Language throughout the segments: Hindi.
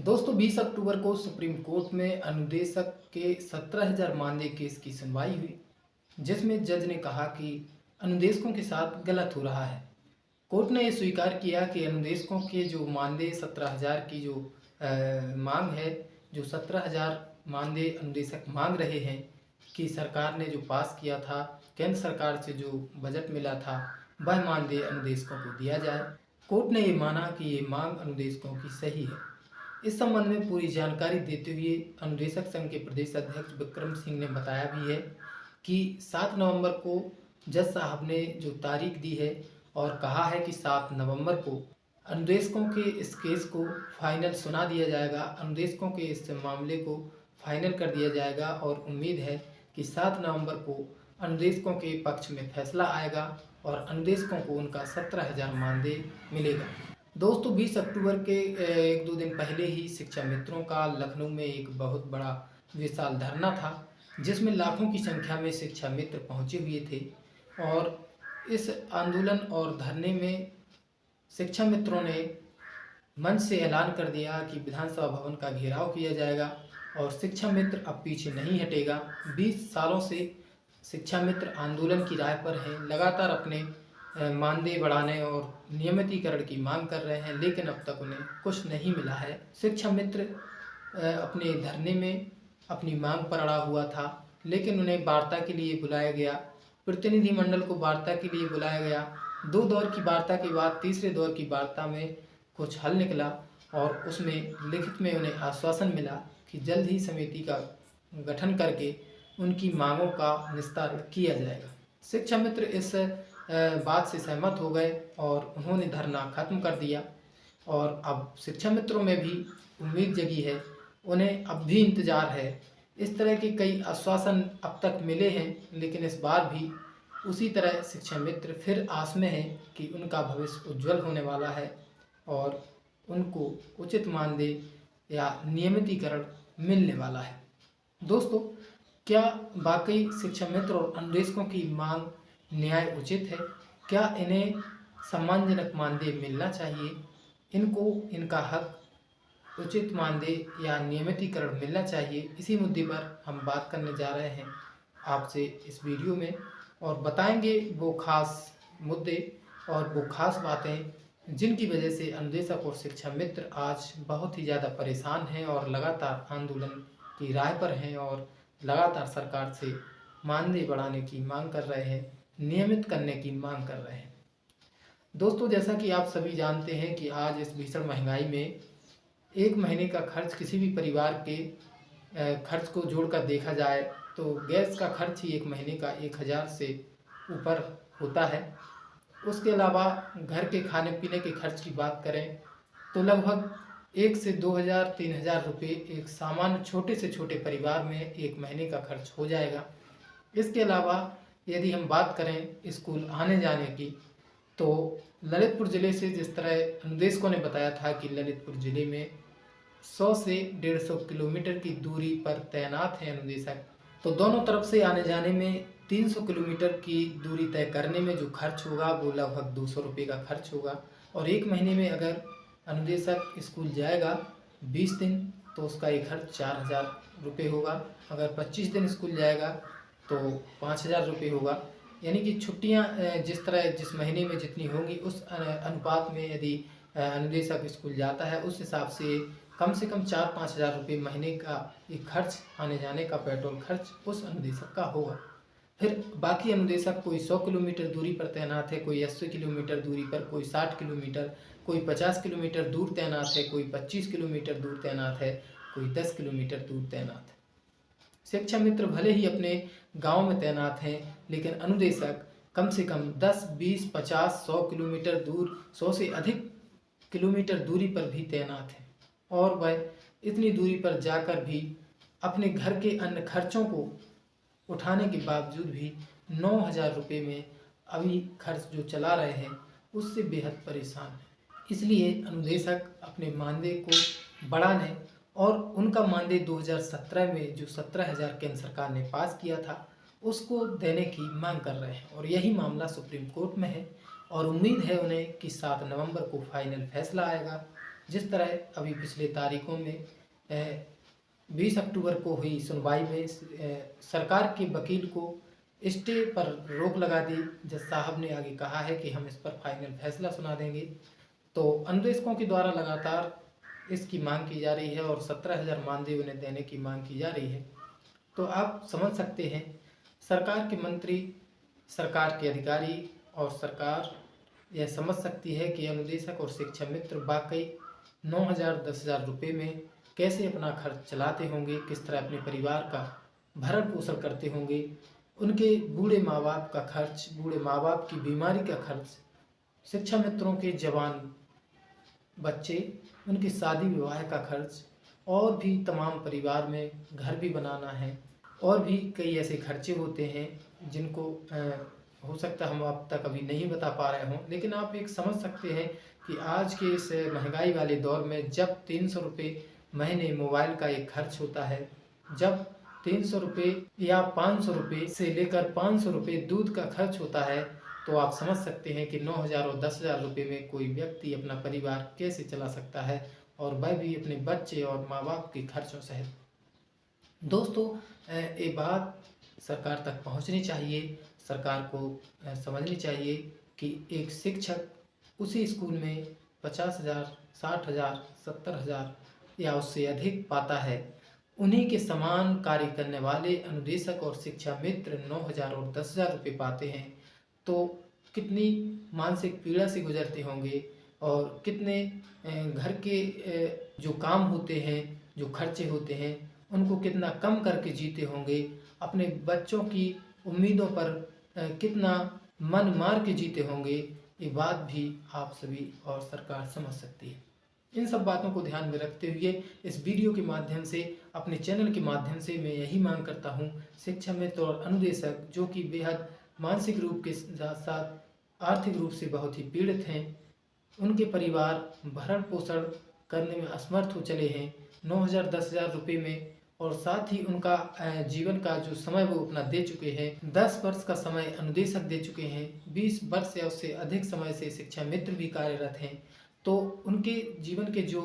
दोस्तों 20 अक्टूबर को सुप्रीम कोर्ट में अनुदेशक के 17,000 मानदेय केस की सुनवाई हुई, जिसमें जज ने कहा कि अनुदेशकों के साथ गलत हो रहा है। कोर्ट ने यह स्वीकार किया कि अनुदेशकों के जो मानदेय 17,000 की जो मांग है, जो 17,000 मानदेय अनुदेशक मांग रहे हैं कि सरकार ने जो पास किया था, केंद्र सरकार से जो बजट मिला था, वह मानदेय अनुदेशकों को दिया जाए। कोर्ट ने ये माना कि ये मांग अनुदेशकों की सही है। इस संबंध में पूरी जानकारी देते हुए अनुदेशक संघ के प्रदेश अध्यक्ष विक्रम सिंह ने बताया भी है कि 7 नवंबर को जज साहब ने जो तारीख दी है और कहा है कि 7 नवंबर को अनुदेशकों के इस केस को फाइनल सुना दिया जाएगा, अनुदेशकों के इस मामले को फाइनल कर दिया जाएगा और उम्मीद है कि 7 नवंबर को अनुदेशकों के पक्ष में फैसला आएगा और अनुदेशकों को उनका 17,000 मानदेय मिलेगा। दोस्तों 20 अक्टूबर के 1-2 दिन पहले ही शिक्षा मित्रों का लखनऊ में एक बहुत बड़ा विशाल धरना था, जिसमें लाखों की संख्या में शिक्षा मित्र पहुंचे हुए थे और इस आंदोलन और धरने में शिक्षा मित्रों ने मंच से ऐलान कर दिया कि विधानसभा भवन का घेराव किया जाएगा और शिक्षा मित्र अब पीछे नहीं हटेगा। 20 सालों से शिक्षा मित्र आंदोलन की राह पर हैं, लगातार अपने मानदेय बढ़ाने और नियमितीकरण की मांग कर रहे हैं, लेकिन अब तक उन्हें कुछ नहीं मिला है। शिक्षा मित्र अपने धरने में अपनी मांग पर अड़ा हुआ था, लेकिन उन्हें वार्ता के लिए बुलाया गया, प्रतिनिधिमंडल को वार्ता के लिए बुलाया गया। 2 दौर की वार्ता के बाद तीसरे दौर की वार्ता में कुछ हल निकला और उसमें लिखित में उन्हें आश्वासन मिला कि जल्द ही समिति का गठन करके उनकी मांगों का निस्तारण किया जाएगा। शिक्षा मित्र इस बात से सहमत हो गए और उन्होंने धरना खत्म कर दिया और अब शिक्षा मित्रों में भी उम्मीद जगी है, उन्हें अब भी इंतज़ार है। इस तरह के कई आश्वासन अब तक मिले हैं, लेकिन इस बार भी उसी तरह शिक्षा मित्र फिर आस में हैं कि उनका भविष्य उज्जवल होने वाला है और उनको उचित मानदेय या नियमितीकरण मिलने वाला है। दोस्तों, क्या वाकई शिक्षा मित्र और अनुदेशकों की मांग न्याय उचित है? क्या इन्हें सम्मानजनक मानदेय मिलना चाहिए? इनको इनका हक उचित मानदेय या नियमितीकरण मिलना चाहिए? इसी मुद्दे पर हम बात करने जा रहे हैं आपसे इस वीडियो में और बताएंगे वो खास मुद्दे और वो खास बातें जिनकी वजह से अनुदेशक और शिक्षा मित्र आज बहुत ही ज़्यादा परेशान हैं और लगातार आंदोलन की राह पर हैं और लगातार सरकार से मानदेय बढ़ाने की मांग कर रहे हैं, नियमित करने की मांग कर रहे हैं। दोस्तों, जैसा कि आप सभी जानते हैं कि आज इस भीषण महंगाई में एक महीने का खर्च किसी भी परिवार के खर्च को जोड़कर देखा जाए तो गैस का खर्च ही एक महीने का 1,000 से ऊपर होता है। उसके अलावा घर के खाने पीने के खर्च की बात करें तो लगभग 1 से 2,000-3,000 रुपये एक सामान्य छोटे से छोटे परिवार में एक महीने का खर्च हो जाएगा। इसके अलावा यदि हम बात करें स्कूल आने जाने की, तो ललितपुर ज़िले से जिस तरह अनुदेशकों ने बताया था कि ललितपुर ज़िले में 100 से 150 किलोमीटर की दूरी पर तैनात हैं अनुदेशक, तो दोनों तरफ से आने जाने में 300 किलोमीटर की दूरी तय करने में जो खर्च होगा वो लगभग 200 रुपये का खर्च होगा और एक महीने में अगर अनुदेशक स्कूल जाएगा 20 दिन तो उसका एक खर्च 4,000 रुपये होगा। अगर 25 दिन स्कूल जाएगा तो 5,000 रुपये होगा। यानी कि छुट्टियां जिस तरह जिस महीने में जितनी होंगी उस अनुपात में यदि अनुदेशक स्कूल जाता है, उस हिसाब से कम 4-5 हज़ार रुपये महीने का एक खर्च, आने जाने का पेट्रोल खर्च उस अनुदेशक का होगा। फिर बाकी अनुदेशक कोई 100 किलोमीटर दूरी पर तैनात है, कोई 80 किलोमीटर दूरी पर, कोई 60 किलोमीटर, कोई 50 किलोमीटर दूर तैनात है, कोई 25 किलोमीटर दूर तैनात है, कोई 10 किलोमीटर दूर तैनात है। शिक्षा मित्र भले ही अपने गांव में तैनात हैं, लेकिन अनुदेशक कम से कम 10, 20, 50, 100 किलोमीटर दूर, 100 से अधिक किलोमीटर दूरी पर भी तैनात हैं और वह इतनी दूरी पर जाकर भी अपने घर के अन्य खर्चों को उठाने के बावजूद भी 9,000 रुपये में अभी खर्च जो चला रहे हैं उससे बेहद परेशान हैं। इसलिए अनुदेशक अपने मानदेय को बढ़ाने और उनका मानदेय 2017 में जो 17,000 केंद्र सरकार ने पास किया था उसको देने की मांग कर रहे हैं और यही मामला सुप्रीम कोर्ट में है और उम्मीद है उन्हें कि 7 नवंबर को फाइनल फैसला आएगा जिस तरह अभी पिछले तारीखों में 20 अक्टूबर को हुई सुनवाई में सरकार के वकील को स्टे पर रोक लगा दी। जज साहब ने आगे कहा है कि हम इस पर फाइनल फैसला सुना देंगे। तो अनुदेशकों के द्वारा लगातार इसकी मांग की जा रही है और 17,000 मानदेय उन्हें देने की मांग की जा रही है। तो आप समझ सकते हैं, सरकार के मंत्री, सरकार के अधिकारी और सरकार यह समझ सकती है कि अनुदेशक और शिक्षा मित्र वाकई 9,000 10,000 रुपये में कैसे अपना खर्च चलाते होंगे, किस तरह अपने परिवार का भरण पोषण करते होंगे। उनके बूढ़े माँ बाप का खर्च, बूढ़े माँ बाप की बीमारी का खर्च, शिक्षा मित्रों के जवान बच्चे, उनके शादी विवाह का खर्च और भी तमाम परिवार में घर भी बनाना है और भी कई ऐसे खर्चे होते हैं जिनको हो सकता हम आप तक अभी नहीं बता पा रहे हों। लेकिन आप एक समझ सकते हैं कि आज के इस महंगाई वाले दौर में जब 300 रुपये महीने मोबाइल का एक खर्च होता है, जब 300 रुपये या 500 रुपये से लेकर 500 रुपये दूध का खर्च होता है, तो आप समझ सकते हैं कि 9,000 और 10,000 रुपये में कोई व्यक्ति अपना परिवार कैसे चला सकता है, और वह भी अपने बच्चे और माँ बाप के खर्चों सहित। दोस्तों, ये बात सरकार तक पहुंचनी चाहिए। सरकार को समझनी चाहिए कि एक शिक्षक उसी स्कूल में 50,000, 60,000, 70,000 या उससे अधिक पाता है। उन्हीं के समान कार्य करने वाले अनुदेशक और शिक्षा मित्र 9,000 और 10,000 रुपये पाते हैं। तो कितनी मानसिक पीड़ा से गुजरते होंगे और कितने घर के जो काम होते हैं, जो खर्चे होते हैं, उनको कितना कम करके जीते होंगे। अपने बच्चों की उम्मीदों पर कितना मन मार के जीते होंगे। ये बात भी आप सभी और सरकार समझ सकती है। इन सब बातों को ध्यान में रखते हुए इस वीडियो के माध्यम से, अपने चैनल के माध्यम से मैं यही मांग करता हूँ, शिक्षा मित्र और अनुदेशक जो कि बेहद मानसिक रूप के साथ साथ आर्थिक रूप से बहुत ही पीड़ित हैं, उनके परिवार भरण पोषण करने में असमर्थ हो चले हैं 9,000 10,000 रुपये में, और साथ ही उनका जीवन का जो समय वो अपना दे चुके हैं, 10 वर्ष का समय अनुदेशक दे चुके हैं, 20 वर्ष या उससे अधिक समय से शिक्षा मित्र भी कार्यरत हैं। तो उनके जीवन के जो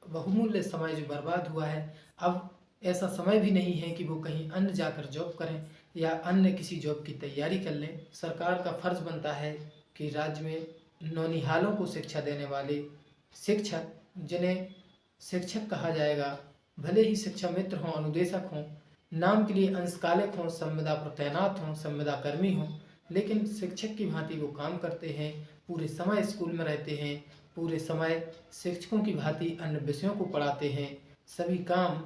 बहुमूल्य समय जो बर्बाद हुआ है, अब ऐसा समय भी नहीं है कि वो कहीं अन्य जाकर जॉब करें या अन्य किसी जॉब की तैयारी कर लें। सरकार का फर्ज बनता है कि राज्य में नौनिहालों को शिक्षा देने वाले शिक्षक, जिन्हें शिक्षक कहा जाएगा, भले ही शिक्षा मित्र हों, अनुदेशक हों, नाम के लिए अंशकालिक हों, संविदा पर तैनात हों, संविदा कर्मी हों, लेकिन शिक्षक की भांति वो काम करते हैं, पूरे समय स्कूल में रहते हैं, पूरे समय शिक्षकों की भांति अन्य विषयों को पढ़ाते हैं, सभी काम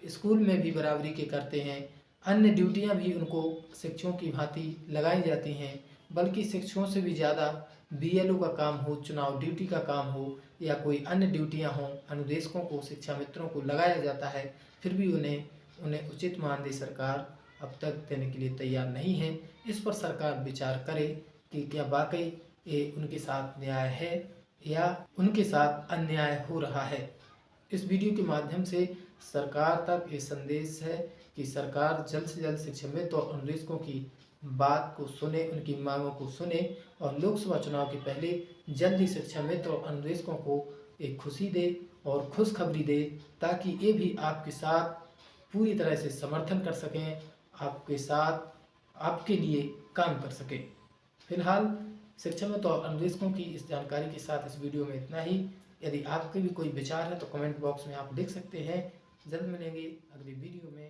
स्कूल में भी बराबरी के करते हैं, अन्य ड्यूटियां भी उनको शिक्षकों की भांति लगाई जाती हैं। बल्कि शिक्षकों से भी ज़्यादा बीएलओ का काम हो, चुनाव ड्यूटी का काम हो या कोई अन्य ड्यूटियां हों, अनुदेशकों को, शिक्षा मित्रों को लगाया जाता है, फिर भी उन्हें उचित मानदेय सरकार अब तक देने के लिए तैयार नहीं है। इस पर सरकार विचार करे कि क्या वाकई ये उनके साथ न्याय है या उनके साथ अन्याय हो रहा है। इस वीडियो के माध्यम से सरकार तक ये संदेश है कि सरकार जल्द से जल्द शिक्षा मित्र और अनुदेशकों की बात को सुने, उनकी मांगों को सुने और लोकसभा चुनाव के पहले जल्द ही शिक्षा मित्र और अनुदेशकों को एक खुशी दे और खुशखबरी दे, ताकि ये भी आपके साथ पूरी तरह से समर्थन कर सकें, आपके साथ आपके लिए काम कर सकें। फिलहाल शिक्षा मित्र और अनुदेशकों की इस जानकारी के साथ इस वीडियो में इतना ही। यदि आपके भी कोई विचार है तो कमेंट बॉक्स में आप लिख सकते हैं। जल्द मिलेंगे अगली वीडियो में।